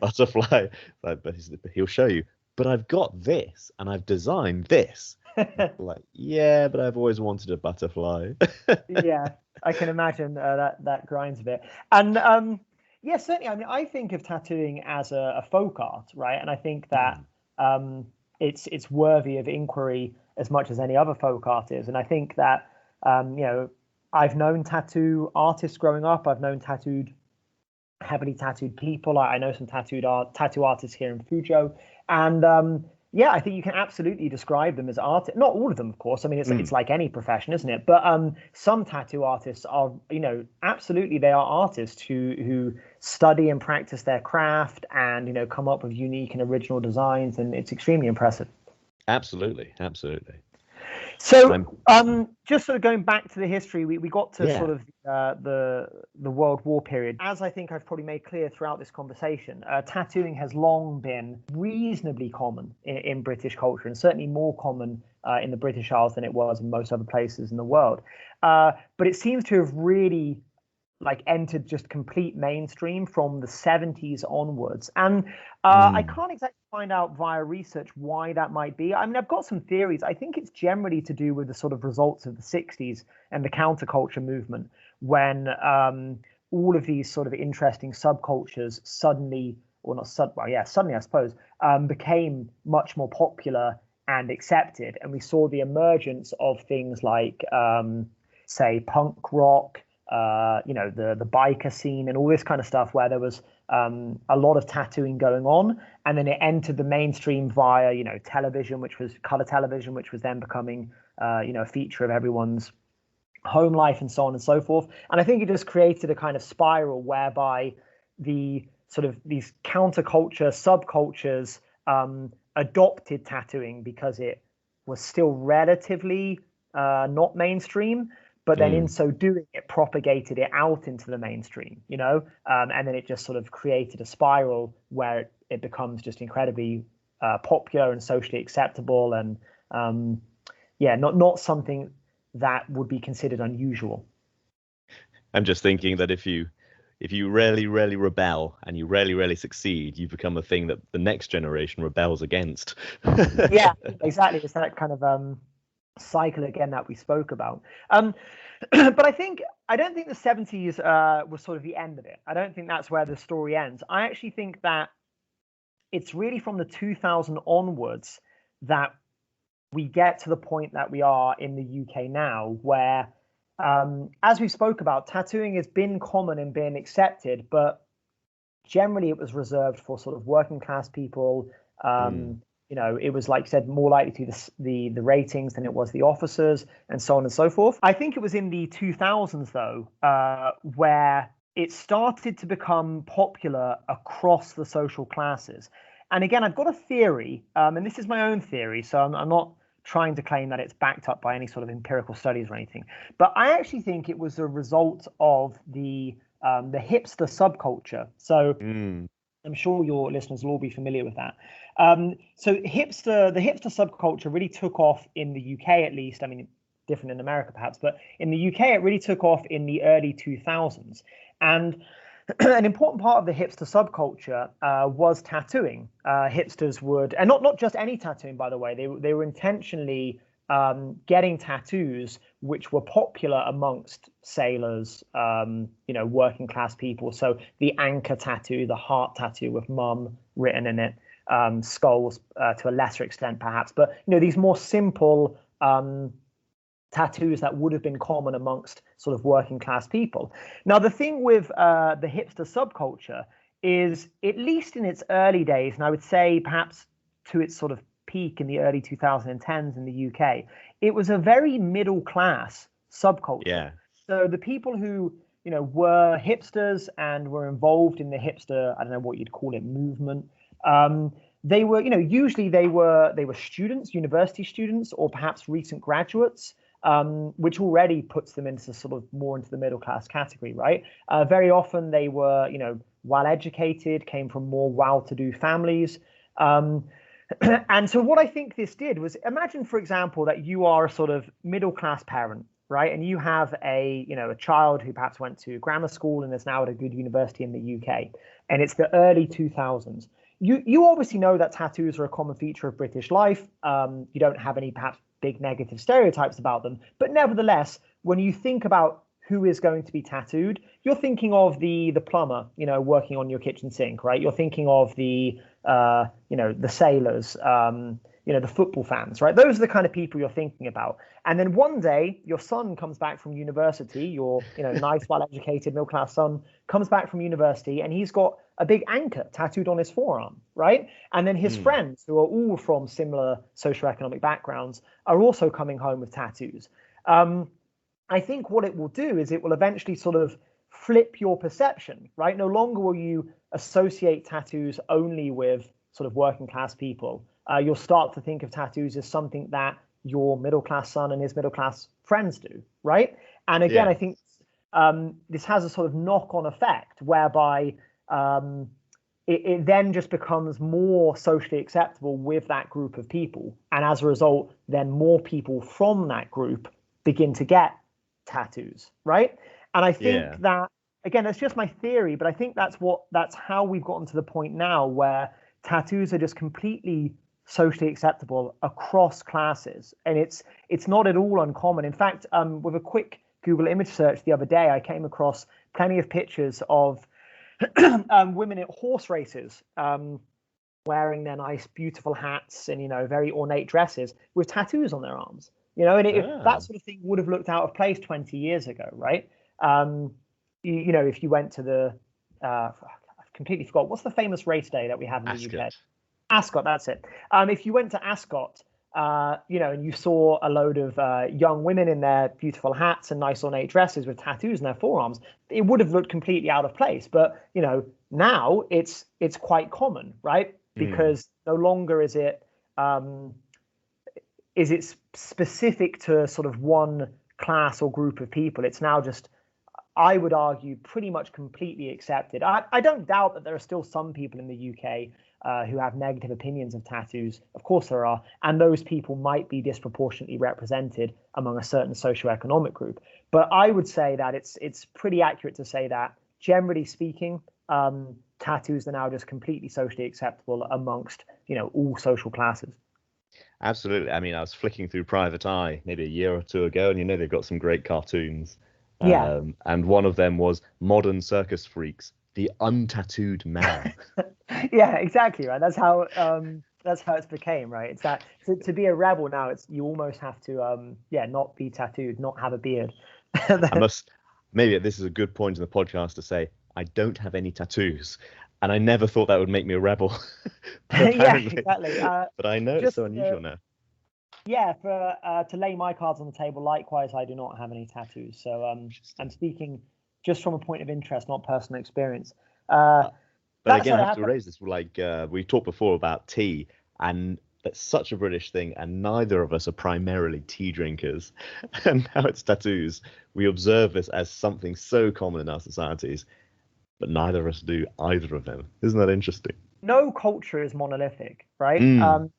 butterfly. But he'll show you, but I've got this and I've designed this. Like, yeah, but I've always wanted a butterfly. Yeah, I can imagine that grinds a bit. And yeah, certainly. I mean, I think of tattooing as a folk art, right? And I think that it's worthy of inquiry as much as any other folk art is. And I think that I've known tattoo artists growing up. I've known heavily tattooed people. I know some tattoo artists here in Fuzhou, and Yeah, I think you can absolutely describe them as artists. Not all of them, of course. I mean, it's like any profession, isn't it? But some tattoo artists are, absolutely they are artists who study and practice their craft and come up with unique and original designs, and it's extremely impressive. Absolutely, absolutely. So, just sort of going back to the history, we got to sort of the World War period. As I think I've probably made clear throughout this conversation, tattooing has long been reasonably common in British culture, and certainly more common in the British Isles than it was in most other places in the world. But it seems to have really entered just complete mainstream from the 70s onwards. And I can't exactly find out via research why that might be. I mean, I've got some theories. I think it's generally to do with the sort of results of the 60s and the counterculture movement, when all of these sort of interesting subcultures suddenly, suddenly, I suppose, became much more popular and accepted. And we saw the emergence of things like, say, punk rock, the biker scene and all this kind of stuff, where there was a lot of tattooing going on, and then it entered the mainstream via television, which was color television, which was then becoming a feature of everyone's home life and so on and so forth. And I think it just created a kind of spiral whereby the sort of these counterculture subcultures adopted tattooing because it was still relatively not mainstream. But then in so doing, it propagated it out into the mainstream, and then it just sort of created a spiral where it becomes just incredibly popular and socially acceptable, and not something that would be considered unusual. I'm just thinking that if you rarely rebel and you rarely succeed, you become a thing that the next generation rebels against. Yeah, exactly. It's that kind of cycle again that we spoke about. But I don't think the 70s was sort of the end of it. I don't think that's where the story ends. I actually think that it's really from the 2000 onwards that we get to the point that we are in the UK now, where, as we spoke about, tattooing has been common and been accepted, but generally it was reserved for sort of working class people. It was, like I said, more likely to the ratings than it was the officers, and so on and so forth. I think it was in the 2000s, though, where it started to become popular across the social classes. And again, I've got a theory, and this is my own theory, so I'm not trying to claim that it's backed up by any sort of empirical studies or anything. But I actually think it was a result of the hipster subculture. So I'm sure your listeners will all be familiar with that. So the hipster subculture really took off in the UK, at least. I mean, different in America perhaps, but in the UK it really took off in the early 2000s. And an important part of the hipster subculture was tattooing. Hipsters would, and not just any tattooing, by the way, they were intentionally getting tattoos which were popular amongst sailors, working class people. So the anchor tattoo, the heart tattoo with mum written in it, skulls to a lesser extent perhaps, but these more simple tattoos that would have been common amongst sort of working class people. Now, the thing with the hipster subculture is, at least in its early days, and I would say perhaps to its sort of peak in the early 2010s in the UK, it was a very middle class subculture. Yeah. So the people who were hipsters and were involved in the hipster, I don't know what you'd call it, movement. They were, usually they were students, university students, or perhaps recent graduates, which already puts them into sort of more into the middle class category, right? Very often they were, well educated, came from more well-to-do families. And so what I think this did was, imagine, for example, that you are a sort of middle class parent, right? And you have a child who perhaps went to grammar school and is now at a good university in the UK, and it's the early 2000s. You obviously know that tattoos are a common feature of British life. You don't have any perhaps big negative stereotypes about them, but nevertheless, when you think about who is going to be tattooed, you're thinking of the plumber, working on your kitchen sink, right? You're thinking of the sailors, the football fans, right? Those are the kind of people you're thinking about. And then one day your son comes back from university, your, nice, well-educated, middle-class son comes back from university, and he's got a big anchor tattooed on his forearm, right? And then his friends, who are all from similar socioeconomic backgrounds, are also coming home with tattoos. I think what it will do is it will eventually sort of flip your perception, right? No longer will you associate tattoos only with sort of working class people. You'll start to think of tattoos as something that your middle class son and his middle class friends do, right? And again, I think this has a sort of knock on effect whereby it then just becomes more socially acceptable with that group of people. And as a result, then more people from that group begin to get tattoos, right? And I think that, again, that's just my theory, but I think that's how we've gotten to the point now where tattoos are just completely socially acceptable across classes. And it's not at all uncommon. In fact, with a quick Google image search the other day, I came across plenty of pictures of women at horse races wearing their nice, beautiful hats and, very ornate dresses with tattoos on their arms. And that sort of thing would have looked out of place 20 years ago, right? If you went to the, I've completely forgot, what's the famous race day that we have in the UK? Ascot, that's it. If you went to Ascot, and you saw a load of young women in their beautiful hats and nice ornate dresses with tattoos in their forearms, it would have looked completely out of place. But, now it's quite common, right? Because no longer is it specific to sort of one class or group of people. It's now just, I would argue, pretty much completely accepted. I don't doubt that there are still some people in the UK who have negative opinions of tattoos. Of course there are. And those people might be disproportionately represented among a certain socioeconomic group. But I would say that it's pretty accurate to say that, generally speaking, tattoos are now just completely socially acceptable amongst, all social classes. Absolutely. I mean, I was flicking through Private Eye maybe a year or two ago, and they've got some great cartoons. And one of them was Modern Circus Freaks, the Untattooed Man. Yeah, exactly, right. That's how it's became, right? It's that to be a rebel now, you almost have to not be tattooed, not have a beard. Maybe this is a good point in the podcast to say I don't have any tattoos. And I never thought that would make me a rebel. Yeah, exactly. But I know it's so unusual now. Yeah, to lay my cards on the table, likewise, I do not have any tattoos. So I'm speaking just from a point of interest, not personal experience. But again, I have to raise this. Like we talked before about tea, and that's such a British thing, and neither of us are primarily tea drinkers. And now it's tattoos. We observe this as something so common in our societies, but neither of us do either of them. Isn't that interesting? No culture is monolithic, right?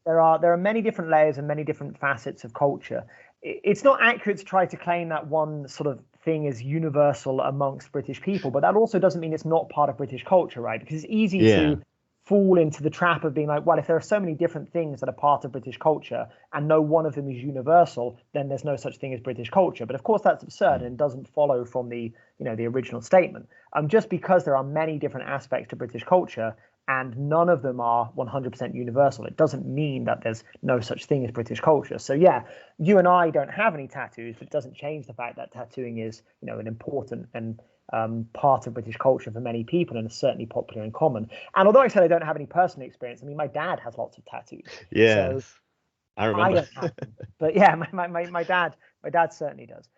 There are many different layers and many different facets of culture. It's not accurate to try to claim that one sort of thing is universal amongst British people, but that also doesn't mean it's not part of British culture, right? Because it's easy to fall into the trap of being like, well, if there are so many different things that are part of British culture and no one of them is universal, then there's no such thing as British culture. But of course that's absurd and doesn't follow from the original statement. Just because there are many different aspects to British culture and none of them are 100% universal, it doesn't mean that there's no such thing as British culture. So yeah, you and I don't have any tattoos, but it doesn't change the fact that tattooing is, an important and part of British culture for many people, and is certainly popular and common. And although I said I don't have any personal experience, I mean, my dad has lots of tattoos. Yes, so I remember. I don't have them, but yeah, my dad certainly does.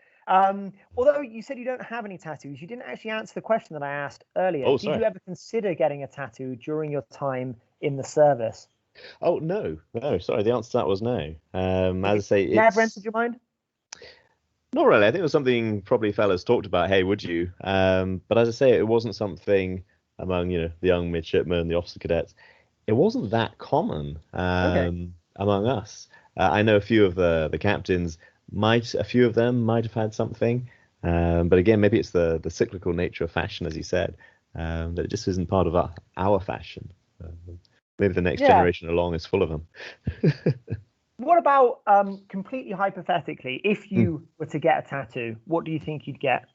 Although you said you don't have any tattoos, you didn't actually answer the question that I asked earlier. Oh, Did you ever consider getting a tattoo during your time in the service? Oh, no. Sorry, the answer to that was no. As I say, it's never entered your mind? Not really. I think it was something probably fellas talked about. Hey, would you? But as I say, it wasn't something among the young midshipmen, the officer cadets. It wasn't that common among us. I know a few of the captains. A few of them might have had something, but again, maybe it's the cyclical nature of fashion, as you said, that it just isn't part of our fashion. Maybe the next generation along is full of them. What about completely hypothetically, if you were to get a tattoo, what do you think you'd get?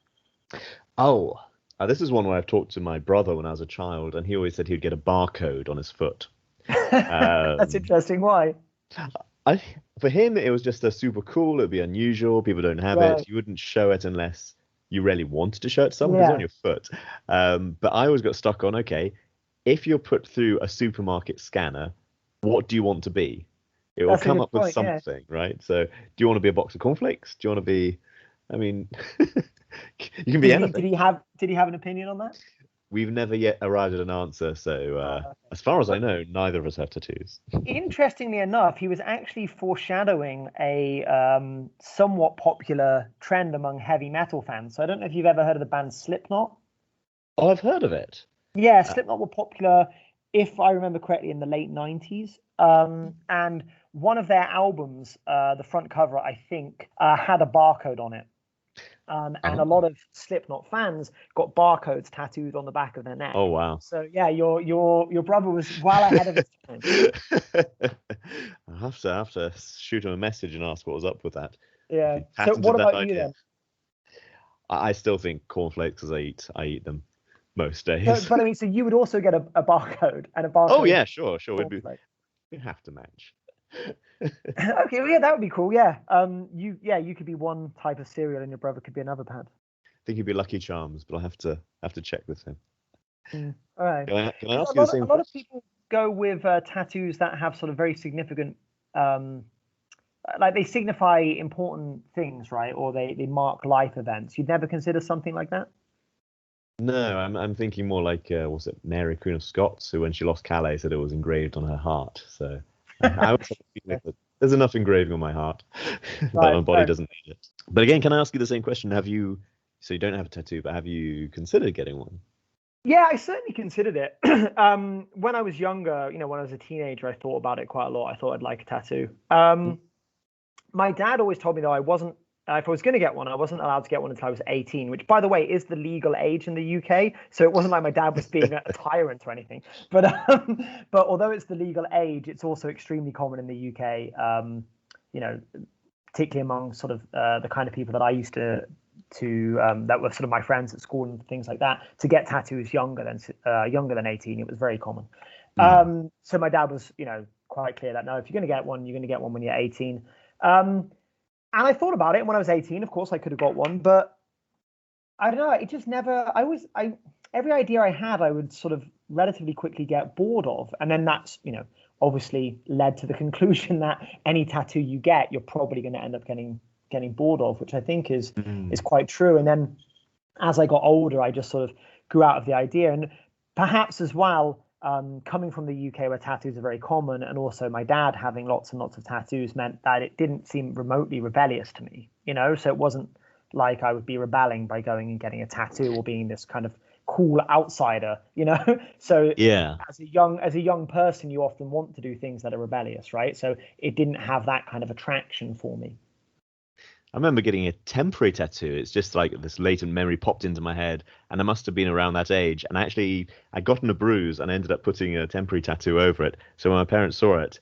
Oh, this is one where I've talked to my brother when I was a child, and he always said he'd get a barcode on his foot. That's interesting. Why? I for him it was just a super cool. It'd be unusual. People don't have Right. it. You wouldn't show it unless you really wanted to show it to someone because it's on Yeah, your foot. But I always got stuck on, okay, if you're put through a supermarket scanner, what do you want to be? It will that's a come good up with point. Yeah. something, right? So do you want to be a box of cornflakes? Do you want to be, I mean, you can be anything. Did he have an opinion on that? We've never yet arrived at an answer. So Okay. as far as I But know, neither of us have tattoos. interestingly enough, he was actually foreshadowing a somewhat popular trend among heavy metal fans. So I don't know if you've ever heard of the band Slipknot. Oh, I've heard of it. Yeah, Uh, Slipknot were popular, if I remember correctly, in the late 90s. And one of their albums, the front cover, I think, had a barcode on it. And a oh, lot of Slipknot fans got barcodes tattooed on the back of their oh neck. wow. So yeah, your brother was well ahead of his time. I have to shoot him a message and ask what was up with that. If Yeah. he So patented what that about you idea. then? I still think cornflakes as I eat them most So, days. but I mean, so you would also get a barcode and a Oh barcode yeah, sure. cornflake. We have to match. Okay, well, yeah, that would be cool. Yeah. You could be one type of cereal and your brother could be another band. Think he'd be Lucky Charms, but I'll have to check with him. All right. Can I Because ask you the a same lot of question? people go with tattoos that have sort of very significant, um, like they signify important things, right? Or they mark life events. You'd never consider something like that? No, I'm thinking more like was it Mary Queen of Scots, who when she lost Calais said it was engraved on her heart. So I always have a feeling that there's enough engraving on my heart that Right. my body doesn't need it. But again, can I ask you the same question? Have you? So you don't have a tattoo, but have you considered getting one? Yeah, I certainly considered it. When I was younger, when I was a teenager, I thought about it quite a lot. I thought I'd like a tattoo. My dad always told me though I wasn't if I was going to get one, I wasn't allowed to get one until I was 18, which by the way is the legal age in the UK. So it wasn't like my dad was being a tyrant or anything. But although it's the legal age, it's also extremely common in the UK. You know, particularly among sort of the kind of people that I used to that were sort of my friends at school and things like that, to get tattoos younger than 18. It was very common. Mm. So my dad was, quite clear that no, if you're going to get one, you're going to get one when you're 18. Um, and I thought about it when I was 18. Of course, I could have got one, but I don't know. It just never. Every idea I had, I would sort of relatively quickly get bored of, and then that's obviously led to the conclusion that any tattoo you get, you're probably going to end up getting bored of, which I think is Mm. quite true. And then as I got older, I just sort of grew out of the idea, and perhaps as well. Coming from the UK where tattoos are very common, and also my dad having lots and lots of tattoos meant that it didn't seem remotely rebellious to me, so it wasn't like I would be rebelling by going and getting a tattoo or being this kind of cool outsider. So Yeah. as a young person, you often want to do things that are rebellious, right? So it didn't have that kind of attraction for me. I remember getting a temporary tattoo. It's just like this latent memory popped into my head, and I must have been around that age. And actually, I'd gotten a bruise and ended up putting a temporary tattoo over it. So when my parents saw it,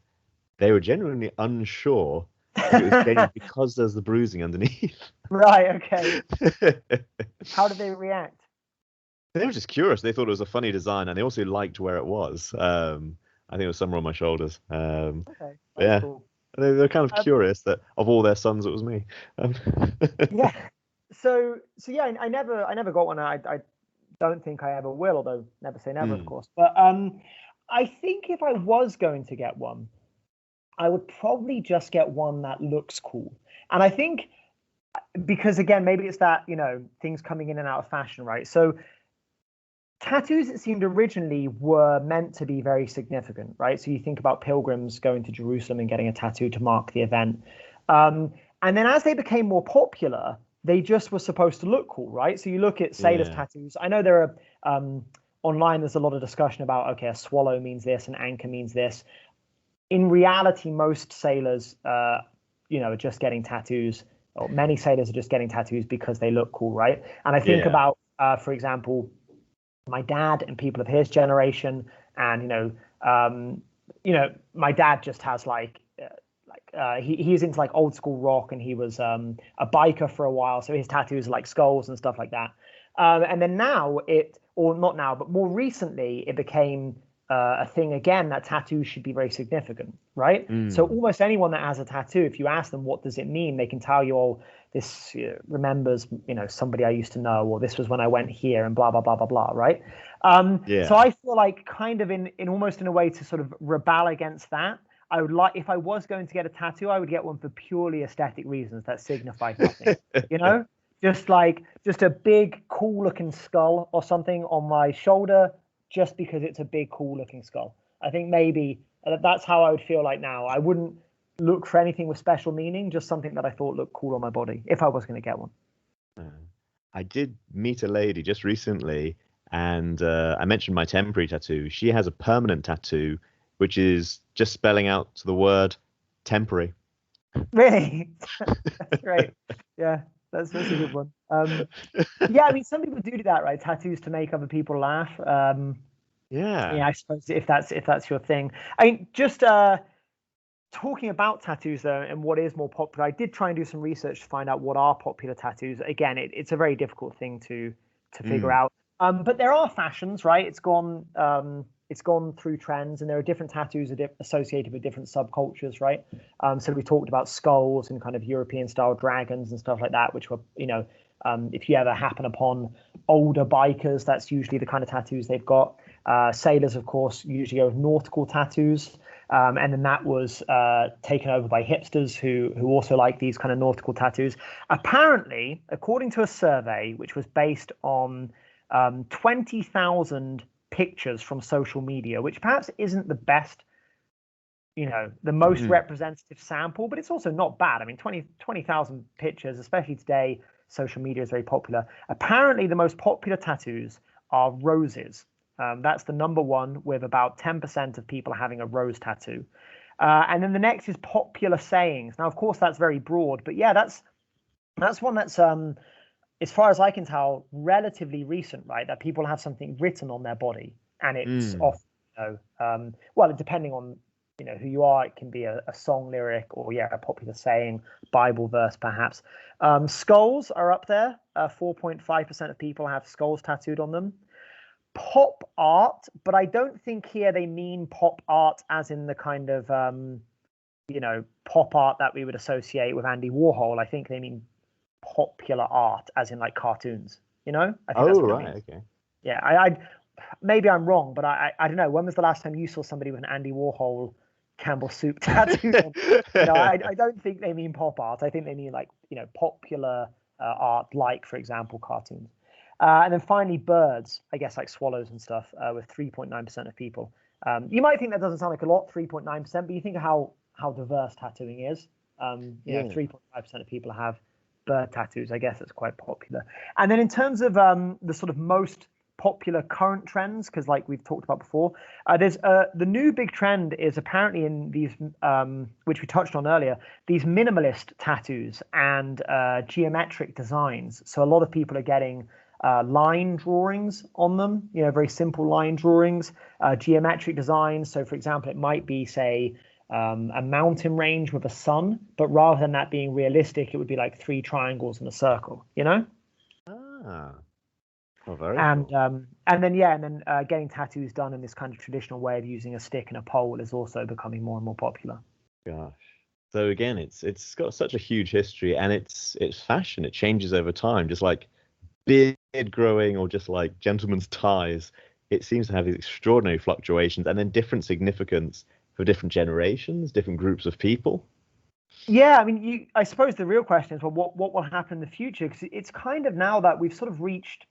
they were genuinely unsure if it was genuine because there's the bruising underneath. Right. Okay. They How did they react? were just curious. They thought it was a funny design, and they also liked where it was. I think it was somewhere on my shoulders. Okay, that's Yeah, cool. they're kind of Um, curious that of all their sons, it was me. Um, yeah. So yeah, I never got one. I don't think I ever will, although never say never, of mm, course. But I think if I was going to get one, I would probably just get one that looks cool. And I think because again, maybe it's that things coming in and out of fashion, right? So tattoos, it seemed originally were meant to be very significant, right? So you think about pilgrims going to Jerusalem and getting a tattoo to mark the event. And then as they became more popular, they just were supposed to look cool, right? So you look at sailors' yeah, tattoos. I know there are online, there's a lot of discussion about, okay, a swallow means this, an anchor means this. In reality, most sailors, are just getting tattoos, or many sailors are just getting tattoos because they look cool, right? And I think yeah, about, for example, my dad and people of his generation, and my dad just has he's into like old school rock, and he was a biker for a while, so his tattoos are like skulls and stuff like that. And then now or not now, but more recently, it became a thing again that tattoos should be very significant, right? So almost anyone that has a tattoo, if you ask them what does it mean, they can tell you, oh, this remembers somebody I used to know, or this was when I went here, and blah blah blah blah blah, right? So I feel like kind of in almost in a way to sort of rebel against that. I would like, if I was going to get a tattoo, I would get one for purely aesthetic reasons that signified nothing, just a big cool looking skull or something on my shoulder, just because it's a big cool looking skull. I think maybe that's how I would feel like now. I wouldn't look for anything with special meaning, just something that I thought looked cool on my body if I was going to get one. I did meet a lady just recently, and I mentioned my temporary tattoo. She has a permanent tattoo, which is just spelling out the word temporary. Really? That's great. Yeah, that's a good one. Yeah, I mean, some people do that, right? Tattoos to make other people laugh. Yeah, I suppose if that's your thing. I mean, just talking about tattoos though, and what is more popular, I did try and do some research to find out what are popular tattoos. Again, it's a very difficult thing to figure out. But there are fashions, right? It's gone through trends, and there are different tattoos associated with different subcultures, right? So we talked about skulls and kind of European style dragons and stuff like that, which were, if you ever happen upon older bikers, that's usually the kind of tattoos they've got. Sailors, of course, usually go with nautical tattoos. And then that was taken over by hipsters who also like these kind of nautical tattoos. Apparently, according to a survey, which was based on 20,000 pictures from social media, which perhaps isn't the best, the most representative sample, but it's also not bad. I mean, 20,000 pictures, especially today, social media is very popular. Apparently, the most popular tattoos are roses. That's the number one, with about 10% of people having a rose tattoo. And then the next is popular sayings. Now, of course, that's very broad, but yeah, that's one that's, as far as I can tell, relatively recent, right? That people have something written on their body, and it's often, well, depending on who you are, it can be a song lyric or a popular saying, Bible verse, perhaps. Skulls are up there. 4.5% of people have skulls tattooed on them. Pop art, but I don't think here they mean pop art as in the kind of pop art that we would associate with Andy Warhol. I think they mean popular art as in like cartoons. I think that's what it means. Okay. Yeah, I maybe I'm wrong, but I don't know. When was the last time you saw somebody with an Andy Warhol Campbell soup tattoo on? I don't think they mean pop art. I think they mean like popular art, like for example cartoons. And then finally, birds, I guess like swallows and stuff, with 3.9% of people. You might think that doesn't sound like a lot, 3.9%, but you think of how diverse tattooing is. 3.5% of people have bird tattoos. I guess it's quite popular. And then in terms of the sort of most popular current trends, because like we've talked about before, there's the new big trend is apparently in these, which we touched on earlier, these minimalist tattoos and geometric designs. So a lot of people are getting line drawings on them, very simple line drawings, geometric designs. So for example, it might be, say, a mountain range with a sun, but rather than that being realistic, it would be like 3 triangles in a circle, Oh, very and cool. And then getting tattoos done in this kind of traditional way of using a stick and a pole is also becoming more and more popular. Gosh. So again, it's got such a huge history, and it's fashion. It changes over time, just like beard growing or just like gentlemen's ties. It seems to have these extraordinary fluctuations and then different significance for different generations, different groups of people. Yeah, I mean, I suppose the real question is, well, what will happen in the future? Because it's kind of now that we've sort of reached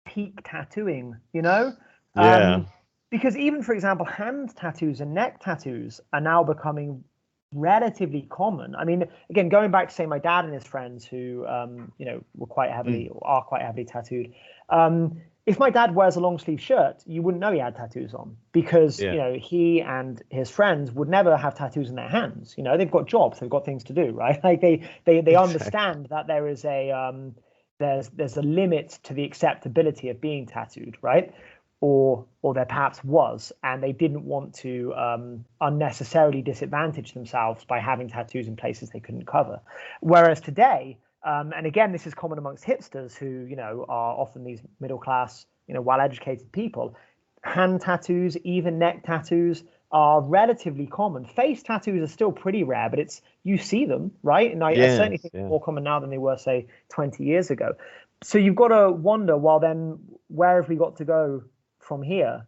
peak tattooing, Yeah. Because even, for example, hand tattoos and neck tattoos are now becoming relatively common. I mean, again, going back to say my dad and his friends who, were quite heavily or are quite heavily tattooed. If my dad wears a long sleeve shirt, you wouldn't know he had tattoos on because, he and his friends would never have tattoos in their hands. They've got jobs, they've got things to do, right? Like they understand that there is there's a limit to the acceptability of being tattooed, right? Or there perhaps was, and they didn't want to unnecessarily disadvantage themselves by having tattoos in places they couldn't cover. Whereas today, and again, this is common amongst hipsters who, are often these middle class, well-educated people. hand tattoos, even neck tattoos are relatively common. Face tattoos are still pretty rare, but you see them, right? And I certainly think they're more common now than they were, say, 20 years ago. So you've got to wonder, well, then where have we got to go from here?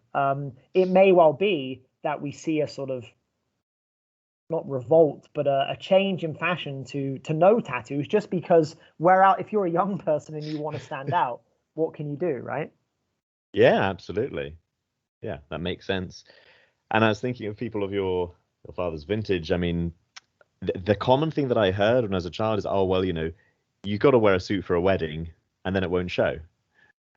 It may well be that we see a sort of, not revolt, but a change in fashion to no tattoos, just because if you're a young person and you want to stand out, what can you do, right? Yeah, absolutely. Yeah, that makes sense. And I was thinking of people of your father's vintage. I mean, the common thing that I heard when I was a child is, oh, well, you got to wear a suit for a wedding and then it won't show.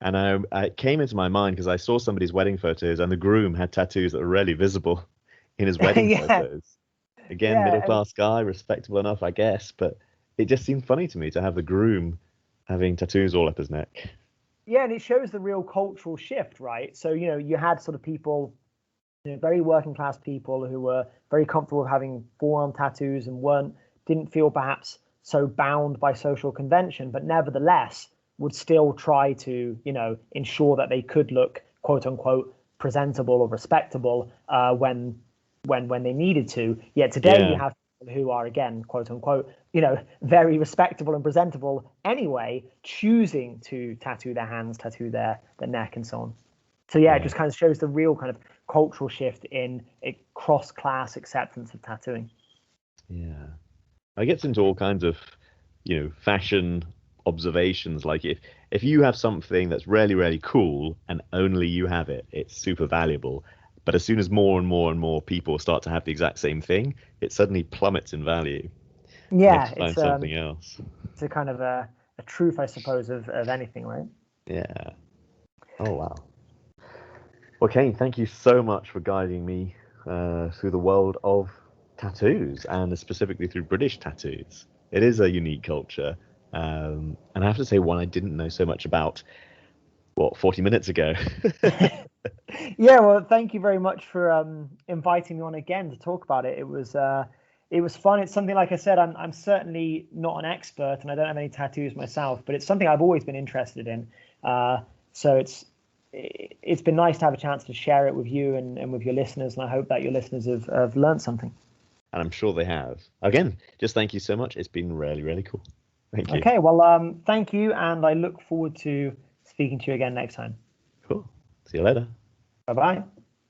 And it came into my mind because I saw somebody's wedding photos and the groom had tattoos that were really visible in his wedding photos. Again, middle class guy, respectable enough, I guess. But it just seemed funny to me to have the groom having tattoos all up his neck. Yeah, and it shows the real cultural shift, right? So, you had sort of people, very working class people who were very comfortable with having forearm tattoos and didn't feel perhaps so bound by social convention, but nevertheless would still try to, ensure that they could look, quote unquote, presentable or respectable when they needed to. Yet today you have people who are, again, quote unquote, very respectable and presentable anyway, choosing to tattoo their hands, tattoo their neck, and so on. So it just kind of shows the real kind of cultural shift in a cross-class acceptance of tattooing. Yeah, it gets into all kinds of, fashion observations. Like if you have something that's really, really cool and only you have it, it's super valuable. But as soon as more and more and more people start to have the exact same thing, it suddenly plummets in value. Yeah, find something else. It's a kind of a truth, I suppose, of anything, right? Yeah. Oh, wow. Well, Caine, thank you so much for guiding me through the world of tattoos, and specifically through British tattoos. It is a unique culture. And I have to say, one I didn't know so much about, 40 minutes ago. Yeah, well, thank you very much for inviting me on again to talk about it. It was fun. It's something, like I said, I'm certainly not an expert, and I don't have any tattoos myself, but it's something I've always been interested in. So it's been nice to have a chance to share it with you and with your listeners, and I hope that your listeners have learned something. And I'm sure they have. Again, just thank you so much. It's been really, really cool. Thank you. Okay, well, thank you, and I look forward to speaking to you again next time. Cool. See you later. Bye-bye.